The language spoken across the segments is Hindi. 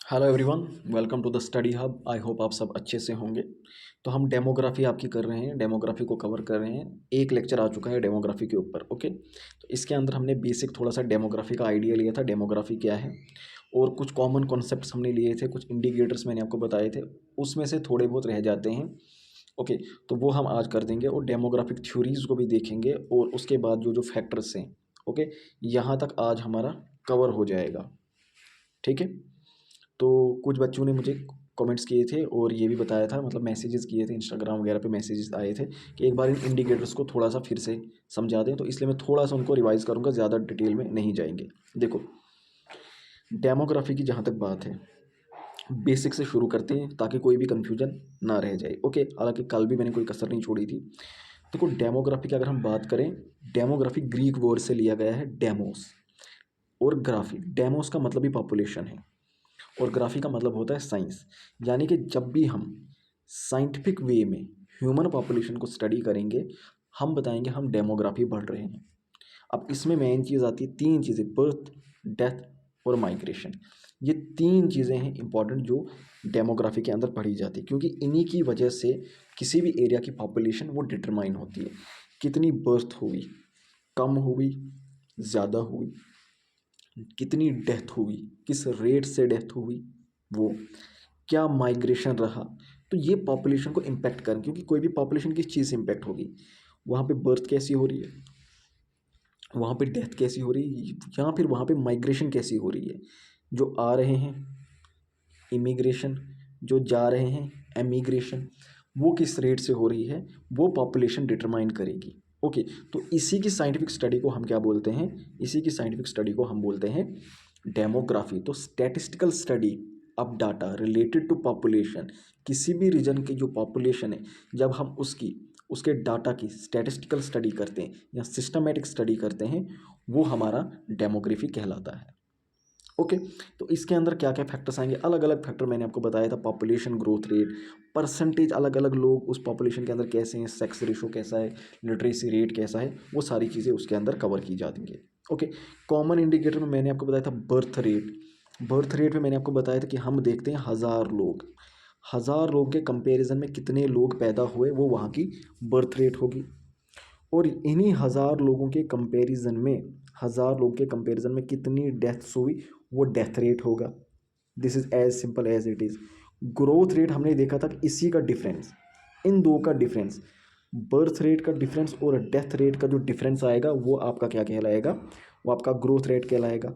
Hello everyone, welcome to the study hub. I hope आप सब अच्छे से होंगे। तो हम डेमोग्राफी आपकी कर रहे हैं, डेमोग्राफी को कवर कर रहे हैं। एक लेक्चर आ चुका है डेमोग्राफी के ऊपर। ओके, तो इसके अंदर हमने बेसिक थोड़ा सा डेमोग्राफी का आइडिया लिया था, डेमोग्राफी क्या है, और कुछ कॉमन कॉन्सेप्ट्स हमने लिए थे, कुछ इंडिकेटर्स मैंने आपको बताए थे, उसमें से थोड़े बहुत रह जाते हैं। ओके, तो वो हम आज कर देंगे और डेमोग्राफिक थ्योरीज को भी देखेंगे और उसके बाद जो जो फैक्टर्स हैं। ओके, यहाँ तक आज हमारा कवर हो जाएगा। ठीक है। तो कुछ बच्चों ने मुझे कमेंट्स किए थे और ये भी बताया था, मतलब मैसेजेस किए थे, इंस्टाग्राम वगैरह पे मैसेजेस आए थे कि एक बार इन इंडिकेटर्स को थोड़ा सा फिर से समझा दें। तो इसलिए मैं थोड़ा सा उनको रिवाइज करूँगा, ज़्यादा डिटेल में नहीं जाएंगे। देखो, डेमोग्राफी की जहाँ तक बात है, बेसिक से शुरू करते हैं ताकि कोई भी कन्फ्यूजन ना रह जाए। ओके, हालांकि कल भी मैंने कोई कसर नहीं छोड़ी थी। देखो, डेमोग्राफी की अगर हम बात करें, डेमोग्राफी ग्रीक वर्ड से लिया गया है, डेमोस और ग्राफी। डेमोस का मतलब ही पॉपुलेशन है और ग्राफी का मतलब होता है साइंस। यानी कि जब भी हम साइंटिफिक वे में ह्यूमन पॉपुलेशन को स्टडी करेंगे, हम बताएंगे हम डेमोग्राफी पढ़ रहे हैं। अब इसमें मेन चीज़ आती है, तीन चीज़ें, बर्थ, डेथ और माइग्रेशन। ये तीन चीज़ें हैं इंपॉर्टेंट जो डेमोग्राफी के अंदर पढ़ी जाती है, क्योंकि इन्हीं की वजह से किसी भी एरिया की पॉपुलेशन वो डिटरमाइन होती है। कितनी बर्थ हुई, कम हुई, ज़्यादा हुई, कितनी डेथ हुई, किस रेट से डेथ हुई, वो क्या माइग्रेशन रहा। तो ये पॉपुलेशन को इम्पेक्ट करें, क्योंकि कोई भी पॉपुलेशन किस चीज़ से इम्पेक्ट होगी, वहाँ पे बर्थ कैसी हो रही है, वहाँ पे डेथ कैसी हो रही है, या फिर वहाँ पे माइग्रेशन कैसी हो रही है। जो आ रहे हैं इमिग्रेशन, जो जा रहे हैं एमिग्रेशन, वो किस रेट से हो रही है, वो पॉपुलेशन डिटरमाइन करेगी। ओके, तो इसी की साइंटिफिक स्टडी को हम क्या बोलते हैं, इसी की साइंटिफिक स्टडी को हम बोलते हैं डेमोग्राफी। तो statistical study of data related to population, किसी भी रीजन की जो पॉपुलेशन है, जब हम उसके डाटा की स्टैटिस्टिकल स्टडी करते हैं या सिस्टमेटिक स्टडी करते हैं, वो हमारा डेमोग्राफी कहलाता है। ओके, तो इसके अंदर क्या क्या फैक्टर्स आएंगे, अलग अलग फैक्टर मैंने आपको बताया था। पॉपुलेशन ग्रोथ रेट, परसेंटेज, अलग अलग लोग उस पॉपुलेशन के अंदर कैसे हैं, सेक्स रेशो कैसा है, लिटरेसी रेट कैसा है, वो सारी चीज़ें उसके अंदर कवर की जाती हैं। ओके, कॉमन इंडिकेटर में मैंने आपको बताया था बर्थ रेट। बर्थ रेट में मैंने आपको बताया था कि हम देखते हैं 1,000 लोग के कंपैरिजन में कितने लोग पैदा हुए, वो वहाँ की बर्थ रेट होगी। और इन्हीं 1,000 लोगों के कंपैरिजन में कितनी डेथ्स हुई, वो डेथ रेट होगा। This is as simple as it is. Growth rate हमने देखा था कि इसी का डिफरेंस, इन दो का डिफरेंस, बर्थ रेट का डिफरेंस और डेथ रेट का जो डिफरेंस आएगा, वो आपका क्या कहलाएगा, वो आपका ग्रोथ रेट कहलाएगा।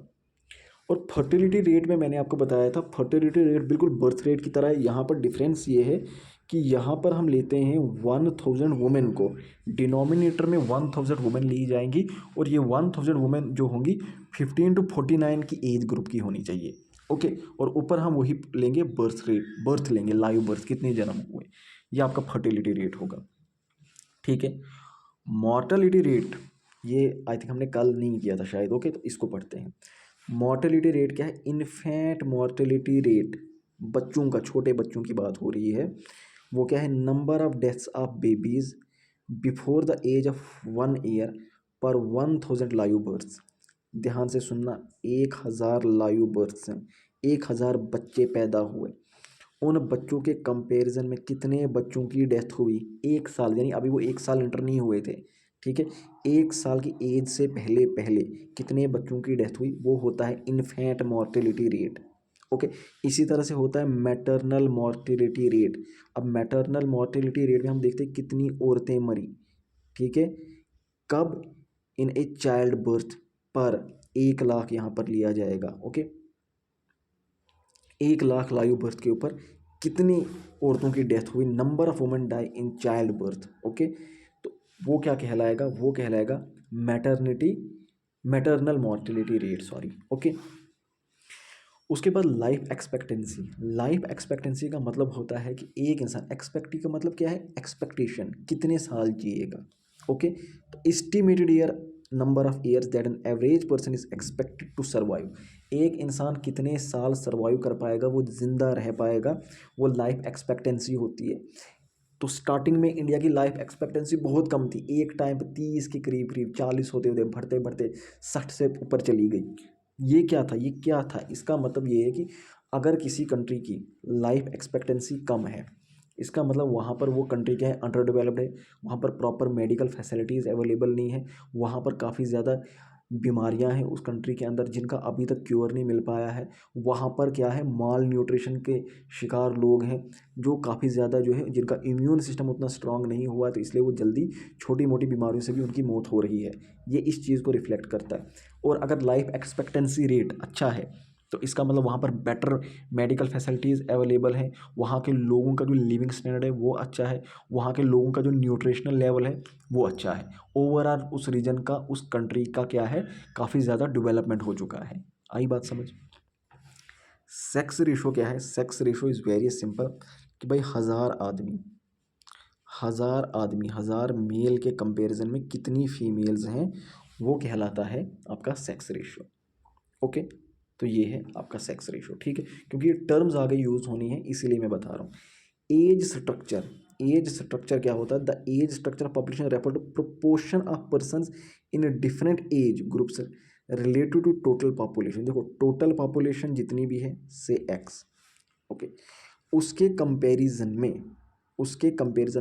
और फर्टिलिटी रेट में मैंने आपको बताया था, फर्टिलिटी रेट बिल्कुल बर्थ रेट की तरह है। यहाँ पर डिफरेंस ये है कि यहाँ पर हम लेते हैं 1,000 वुमेन को, डिनोमिनेटर में 1,000 वुमेन ली जाएंगी, और ये 1,000 वुमेन जो होंगी 15 to 49 की एज ग्रुप की होनी चाहिए। ओके, और ऊपर हम वही लेंगे बर्थ रेट, बर्थ लेंगे, लाइव बर्थ, कितने जन्म हुए, ये आपका फर्टिलिटी रेट होगा। ठीक है। मॉर्टेलिटी रेट, ये आई थिंक हमने कल नहीं किया था शायद। ओके, तो इसको पढ़ते हैं। मॉर्टेलिटी रेट क्या है, इन्फेंट मॉर्टेलिटी रेट, बच्चों का, छोटे बच्चों की बात हो रही है। वो क्या है, number of deaths of babies before the age of 1 year पर 1,000 लाइव बर्थ्स। ध्यान से सुनना, 1,000 लाइव बर्थ्स हैं, 1,000 बच्चे पैदा हुए, उन बच्चों के कंपैरिजन में कितने बच्चों की डेथ हुई 1 साल, यानी अभी वो 1 साल इंटर नहीं हुए थे। ठीक है, 1 साल की एज से पहले पहले कितने बच्चों की डेथ हुई, वो होता है इन्फेंट मॉर्टेलिटी रेट। ओके, इसी तरह से होता है मैटरनल मॉर्टेलिटी रेट। अब मैटरनल मॉर्टेलिटी रेट में हम देखते हैं कितनी औरतें मरी। ठीक है, कब, इन ए चाइल्ड बर्थ पर 1 लाख यहाँ पर लिया जाएगा। ओके, 1 लाख लाइव बर्थ के ऊपर कितनी औरतों की डेथ हुई, number of women die in child birth. Okay, तो वो क्या कहलाएगा, वो कहलाएगा maternal mortality rate, sorry. Okay, उसके बाद लाइफ एक्सपेक्टेंसी। लाइफ एक्सपेक्टेंसी का मतलब होता है कि एक इंसान, एक्सपेक्टी का मतलब क्या है, एक्सपेक्टेशन, कितने साल जिएगा। ओके, तो estimated year, number of years that an average person is expected to survive. एक इंसान कितने साल सर्वाइव कर पाएगा, वो जिंदा रह पाएगा, वो लाइफ एक्सपेक्टेंसी होती है। तो स्टार्टिंग में इंडिया की लाइफ एक्सपेक्टेंसी बहुत कम थी, एक टाइम पे 30 के करीब करीब, 40 होते होते बढ़ते बढ़ते 60 से ऊपर चली गई। ये क्या था, ये क्या था? इसका मतलब ये है कि अगर किसी कंट्री की लाइफ एक्सपेक्टेंसी कम है, इसका मतलब वहाँ पर वो कंट्री क्या है, अंडर डेवलप्ड है, वहाँ पर प्रॉपर मेडिकल फैसिलिटीज़ अवेलेबल नहीं है, वहाँ पर काफ़ी ज़्यादा बीमारियाँ हैं उस कंट्री के अंदर जिनका अभी तक क्योर नहीं मिल पाया है, वहाँ पर क्या है, माल न्यूट्रिशन के शिकार लोग हैं, जो काफ़ी ज़्यादा जो है जिनका इम्यून सिस्टम उतना स्ट्रांग नहीं हुआ, तो इसलिए वो जल्दी छोटी मोटी बीमारियों से भी उनकी मौत हो रही है। ये इस चीज़ को रिफ्लेक्ट करता है। और अगर लाइफ एक्सपेक्टेंसी रेट अच्छा है, तो इसका मतलब वहाँ पर बेटर मेडिकल फैसिलिटीज़ अवेलेबल हैं, वहाँ के लोगों का जो लिविंग स्टैंडर्ड है वो अच्छा है, वहाँ के लोगों का जो न्यूट्रिशनल लेवल है वो अच्छा है। ओवरऑल उस रीजन का, उस कंट्री का क्या है, काफ़ी ज़्यादा डेवलपमेंट हो चुका है। आई बात समझ? सेक्स रेशो क्या है? Sex ratio is very simple कि भाई हज़ार मेल के कंपैरिजन में कितनी फीमेल्स हैं, वो कहलाता है आपका सेक्स रेशो। ओके, तो ये है आपका सेक्स रेशो, ठीक है, क्योंकि ये टर्म्स आगे यूज़ होनी है इसीलिए मैं बता रहा हूँ। एज स्ट्रक्चर क्या होता है? The age structure of population refer to proportion of persons in different age groups related to total population. देखो, टोटल पॉपुलेशन जितनी भी है से एक्स, ओके, उसके कंपैरिजन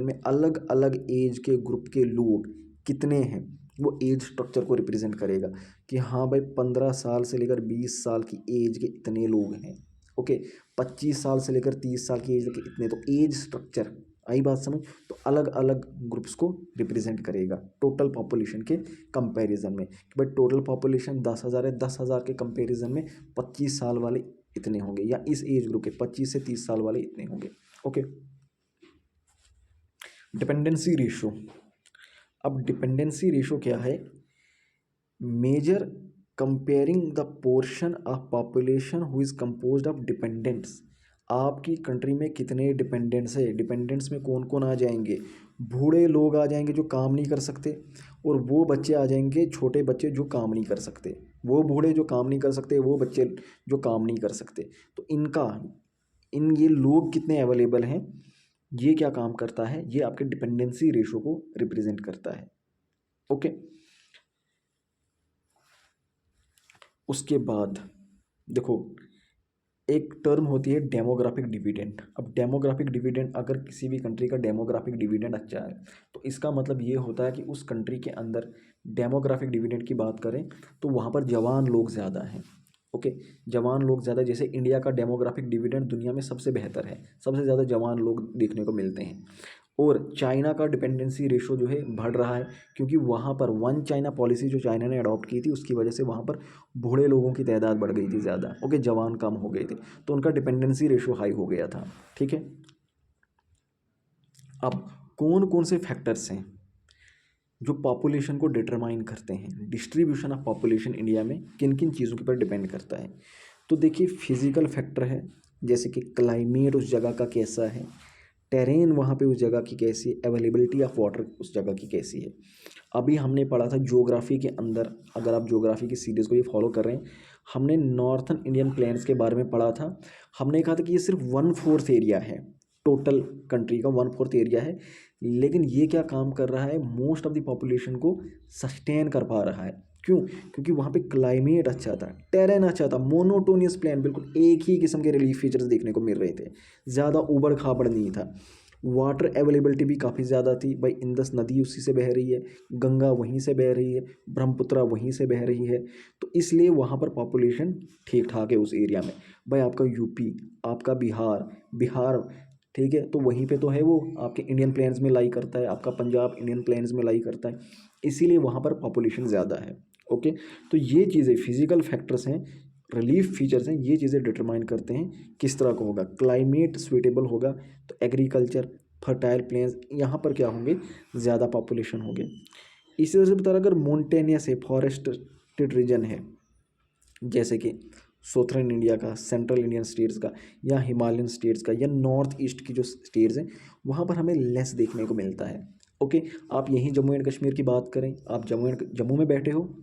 में अलग अलग एज के ग्रुप के लोग कितने हैं, वो एज स्ट्रक्चर को रिप्रेजेंट करेगा कि हाँ भाई 15 साल से लेकर 20 साल की एज के इतने लोग हैं, ओके, 25 साल से लेकर 30 साल की एज के इतने, तो एज स्ट्रक्चर, आई बात समझ? तो अलग अलग ग्रुप्स को रिप्रेजेंट करेगा टोटल पॉपुलेशन के कंपैरिजन में कि भाई टोटल पॉपुलेशन 10,000 है, 10,000 के कंपैरिजन में 25 साल वाले इतने होंगे, या इस एज ग्रुप के 25 से 30 साल वाले इतने होंगे। Okay, dependency ratio. अब डिपेंडेंसी रेशो क्या है? Measure comparing the portion of population who is composed of dependents. आपकी कंट्री में कितने डिपेंडेंट्स है? डिपेंडेंट्स में कौन कौन आ जाएंगे? बूढ़े लोग आ जाएंगे जो काम नहीं कर सकते, और वो बच्चे आ जाएंगे, छोटे बच्चे जो काम नहीं कर सकते, वो बूढ़े जो काम नहीं कर सकते, वो बच्चे जो काम नहीं कर सकते। तो ये लोग कितने अवेलेबल हैं, ये क्या काम करता है? ये आपके डिपेंडेंसी रेशो को रिप्रेजेंट करता है। ओके, उसके बाद देखो, एक टर्म होती है डेमोग्राफिक डिविडेंड। अब डेमोग्राफिक डिविडेंड, अगर किसी भी कंट्री का डेमोग्राफिक डिविडेंड अच्छा है, तो इसका मतलब ये होता है कि उस कंट्री के अंदर डेमोग्राफिक डिविडेंड की बात करें तो वहाँ पर जवान लोग ज़्यादा हैं। ओके, जवान लोग ज़्यादा, जैसे इंडिया का डेमोग्राफिक डिविडेंड दुनिया में सबसे बेहतर है, सबसे ज़्यादा जवान लोग देखने को मिलते हैं। और चाइना का डिपेंडेंसी रेशो जो है बढ़ रहा है, क्योंकि वहाँ पर वन चाइना पॉलिसी जो चाइना ने अडॉप्ट की थी, उसकी वजह से वहाँ पर बूढ़े लोगों की तादाद बढ़ गई थी ज़्यादा, ओके, जवान कम हो गए थे, तो उनका डिपेंडेंसी रेशो हाई हो गया था। ठीक है, अब कौन कौन से फैक्टर्स हैं जो पॉपुलेशन को डिटरमाइन करते हैं? डिस्ट्रीब्यूशन ऑफ पॉपुलेशन इंडिया में किन किन चीज़ों के ऊपर डिपेंड करता है? तो देखिए, फिजिकल फैक्टर है, जैसे कि क्लाइमेट उस जगह का कैसा है, टेरेन वहाँ पे उस जगह की कैसी है, अवेलेबिलिटी ऑफ वाटर उस जगह की कैसी है। अभी हमने पढ़ा था ज्योग्राफी के अंदर, अगर आप ज्योग्राफी की सीरीज़ को ये फॉलो कर रहे हैं, हमने नॉर्थन इंडियन प्लेन्स के बारे में पढ़ा था। हमने कहा था कि ये सिर्फ 1/4 एरिया है, टोटल कंट्री का 1/4 एरिया है, लेकिन ये क्या काम कर रहा है, मोस्ट ऑफ द पॉपुलेशन को सस्टेन कर पा रहा है। क्यों? क्योंकि वहाँ पे क्लाइमेट अच्छा था, टेरेन अच्छा था, मोनोटोनियस प्लेन, बिल्कुल एक ही किस्म के रिलीफ फीचर्स देखने को मिल रहे थे, ज़्यादा उबड़ खाबड़ नहीं था। वाटर अवेलेबिलिटी भी काफ़ी ज़्यादा थी, भाई इंदस नदी उसी से बह रही है, गंगा वहीं से बह रही है, ब्रह्मपुत्रा वहीं से बह रही है, तो इसलिए वहाँ पर पॉपुलेशन ठीक ठाक है उस एरिया में। भाई आपका यूपी, आपका बिहार, ठीक है, तो वहीं पे तो है, वो आपके इंडियन प्लेन्स में लाई करता है, आपका पंजाब इंडियन प्लेन्स में लाई करता है, इसीलिए वहाँ पर पॉपुलेशन ज़्यादा है। ओके, तो ये चीज़ें फिजिकल फैक्टर्स हैं, रिलीफ फीचर्स हैं, ये चीज़ें डिटरमाइन करते हैं किस तरह का होगा। क्लाइमेट स्वीटेबल होगा तो एग्रीकल्चर, फर्टाइल प्लेन्स, यहाँ पर क्या होंगे, ज़्यादा पॉपुलेशन होंगे। इसी तरह से बता रहा, अगर मोन्टेनियस है, फॉरेस्टेड रीजन है, जैसे कि सोथर्न इंडिया का, सेंट्रल इंडियन स्टेट्स का, या हिमालयन स्टेट्स का, या नॉर्थ ईस्ट की जो स्टेट्स हैं, वहाँ पर हमें लेस देखने को मिलता है। ओके, आप यहीं जम्मू एंड कश्मीर की बात करें, आप जम्मू में बैठे हो,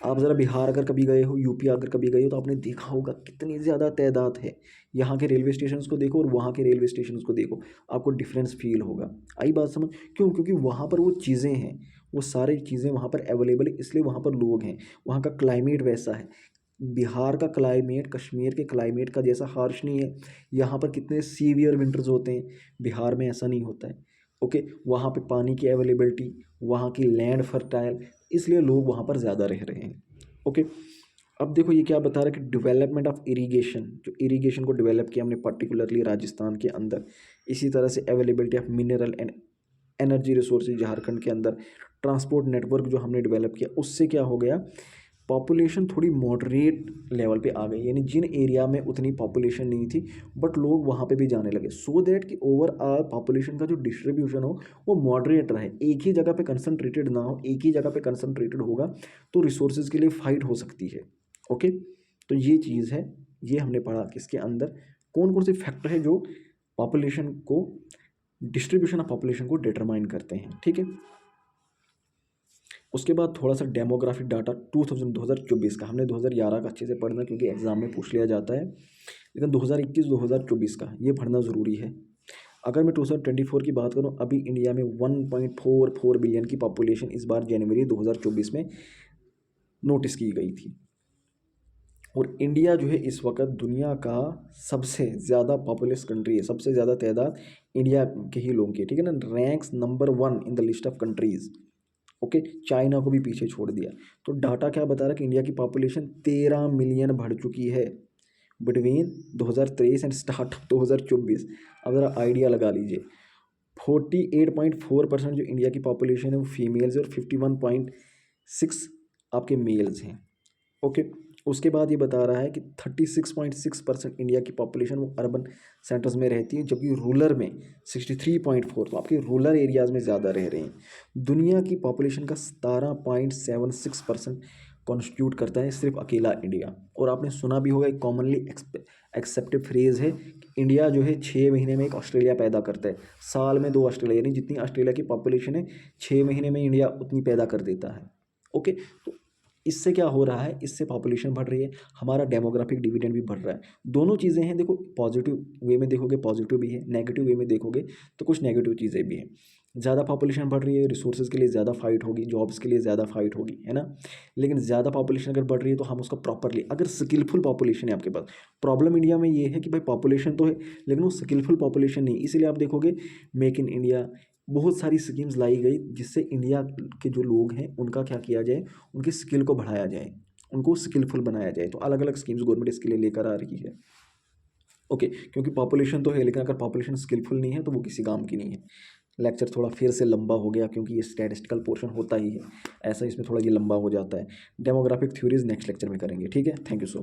आप ज़रा बिहार अगर कभी गए हो, यूपी अगर कभी गए हो, तो आपने देखा होगा कितनी ज़्यादा तादाद है। यहाँ के रेलवे स्टेशन को देखो और वहाँ के रेलवे स्टेशन को देखो, आपको डिफरेंस फील होगा। आई बात समझ? क्यों? क्योंकि वहाँ पर वो चीज़ें हैं, वो सारी चीज़ें वहाँ पर अवेलेबल है, इसलिए वहाँ पर लोग हैं, वहाँ का क्लाइमेट वैसा है। बिहार का क्लाइमेट कश्मीर के क्लाइमेट का जैसा हार्श नहीं है। यहाँ पर कितने सीवियर विंटर्स होते हैं, बिहार में ऐसा नहीं होता है। ओके, वहाँ पे पानी की अवेलेबिलिटी, वहाँ की लैंड फर्टाइल, इसलिए लोग वहाँ पर ज़्यादा रह रहे हैं। ओके, अब देखो ये क्या बता रहा है कि डेवलपमेंट ऑफ इरिगेशन, जो इरिगेशन को डेवलप किया हमने पर्टिकुलरली राजस्थान के अंदर। इसी तरह से availability of mineral and energy resources Jharkhand के अंदर। ट्रांसपोर्ट नेटवर्क जो हमने डेवलप किया, उससे क्या हो गया, पॉपुलेशन थोड़ी मॉडरेट लेवल पे आ गई, यानी जिन एरिया में उतनी पॉपुलेशन नहीं थी बट लोग वहाँ पे भी जाने लगे, सो दैट कि ओवरऑल पॉपुलेशन का जो डिस्ट्रीब्यूशन हो वो मॉडरेट रहे, एक ही जगह पे कंसंट्रेटेड ना हो। एक ही जगह पे कंसंट्रेटेड होगा तो रिसोर्सेज के लिए फाइट हो सकती है। ओके, तो ये चीज़ है, ये हमने पढ़ा कि इसके अंदर कौन कौन से फैक्टर है जो पॉपुलेशन को, डिस्ट्रीब्यूशन ऑफ पॉपुलेशन को डिटरमाइन करते हैं। ठीक है, उसके बाद थोड़ा सा डेमोग्राफिक डाटा 2024 का, हमने 2011 का अच्छे से पढ़ना क्योंकि एग्जाम में पूछ लिया जाता है, लेकिन 2021-2024 का ये पढ़ना ज़रूरी है। अगर मैं 2024 की बात करूं, अभी इंडिया में 1.44 बिलियन की पॉपुलेशन इस बार जनवरी 2024 में नोटिस की गई थी। और इंडिया जो है इस वक्त दुनिया का सबसे ज़्यादा पॉपुलस कंट्री है, सबसे ज़्यादा तादाद इंडिया के ही लोगों की, ठीक है ना, ranks number 1 in the list of countries. Okay, China को भी पीछे छोड़ दिया। तो डाटा क्या बता रहा है कि इंडिया की पॉपुलेशन 13 मिलियन बढ़ चुकी है बिटवीन 2023 एंड स्टार्ट ऑफ 2024। अब ज़रा आइडिया लगा लीजिए, 48.4% जो इंडिया की पॉपुलेशन है वो फीमेल्स है और 51.6 आपके मेल्स हैं। ओके, उसके बाद ये बता रहा है कि 36.6% इंडिया की पॉपुलेशन वो अर्बन सेंटर्स में रहती है, जबकि रूरल में 63.4, तो आपके रूरल एरियाज़ में ज़्यादा रह रहे हैं। दुनिया की पॉपुलेशन का 17.76% कॉन्स्टिट्यूट करता है सिर्फ अकेला इंडिया। और आपने सुना भी होगा, एक कॉमनली एक्सेप्टेड फ्रेज़ है कि इंडिया जो है 6 महीने में एक ऑस्ट्रेलिया पैदा करता है, साल में 2 ऑस्ट्रेलिया, यानी जितनी ऑस्ट्रेलिया की पॉपुलेशन है 6 महीने में इंडिया उतनी पैदा कर देता है। ओके, तो इससे क्या हो रहा है, इससे पॉपुलेशन बढ़ रही है, हमारा डेमोग्राफिक डिविडेंड भी बढ़ रहा है। दोनों चीज़ें हैं, देखो पॉजिटिव वे में देखोगे पॉजिटिव भी है, नेगेटिव वे में देखोगे तो कुछ नेगेटिव चीज़ें भी हैं। ज़्यादा पॉपुलेशन बढ़ रही है, रिसोर्सेज के लिए ज़्यादा फाइट होगी, जॉब्स के लिए ज़्यादा फाइट होगी, है ना। लेकिन ज़्यादा पॉपुलेशन अगर बढ़ रही है तो हम उसका प्रॉपरली, अगर स्किलफुल पॉपुलेशन है आपके पास, प्रॉब्लम इंडिया में ये है कि भाई पॉपुलेशन तो है लेकिन वो स्किलफुल पॉपुलेशन नहीं, इसीलिए आप देखोगे मेक इन इंडिया, बहुत सारी स्कीम्स लाई गई जिससे इंडिया के जो लोग हैं उनका क्या किया जाए, उनकी स्किल को बढ़ाया जाए, उनको स्किलफुल बनाया जाए। तो अलग अलग स्कीम्स गवर्नमेंट इसके लिए लेकर आ रही है। ओके, क्योंकि पॉपुलेशन तो है लेकिन अगर पॉपुलेशन स्किलफुल नहीं है तो वो किसी काम की नहीं है। लेक्चर थोड़ा फिर से लंबा हो गया क्योंकि ये स्टैटिस्टिकल पोर्शन होता ही है ऐसा, इसमें थोड़ा ये लंबा हो जाता है। डेमोग्राफिक थ्योरीज नेक्स्ट लेक्चर में करेंगे, ठीक है। Thank you so much.